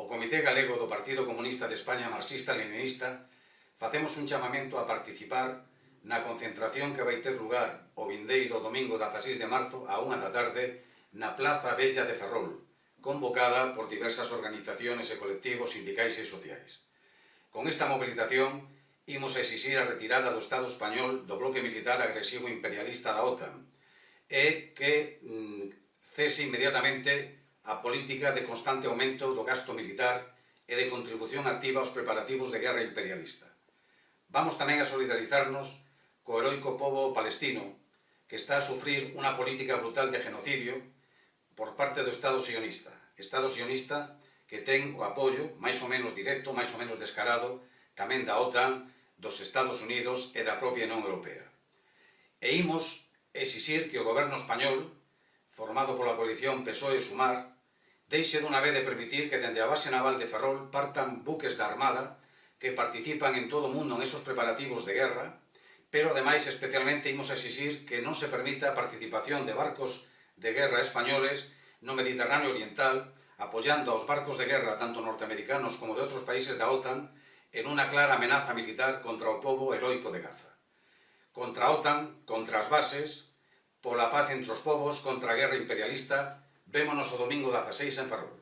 o Comité Galego do Partido Comunista de España Marxista-Leninista facemos un chamamento a participar na concentración que vai ter lugar o vindeiro domingo 16 de marzo a 1 da tarde na Plaza Vella de Ferrol, convocada por diversas organizacións e colectivos sindicais e sociais. Con esta mobilización, imos a exixir a retirada do Estado español do bloque militar agresivo imperialista da OTAN e que cese inmediatamente a política de constante aumento do gasto militar e de contribución activa aos preparativos de guerra imperialista. Vamos tamén a solidarizarnos co heroico pobo palestino que está a sufrir unha política brutal de genocidio por parte do Estado sionista. Estado sionista que ten o apoio, máis ou menos directo, máis ou menos descarado, tamén da OTAN, dos Estados Unidos e da propia Unión Europea. E imos exixir que o goberno español, formado pola coalición PSOE e Sumar, deixe dunha vez de permitir que dende a base naval de Ferrol partan buques da Armada que participan en todo o mundo en esos preparativos de guerra, pero ademais especialmente imos exixir que non se permita a participación de barcos de guerra españoles no Mediterráneo Oriental, apoiando aos barcos de guerra tanto norteamericanos como de outros países da OTAN en unha clara amenaza militar contra o pobo heroico de Gaza. Contra a OTAN, contra as bases, pola paz entre os povos, contra a guerra imperialista, vémonos o domingo 16 en Ferrol.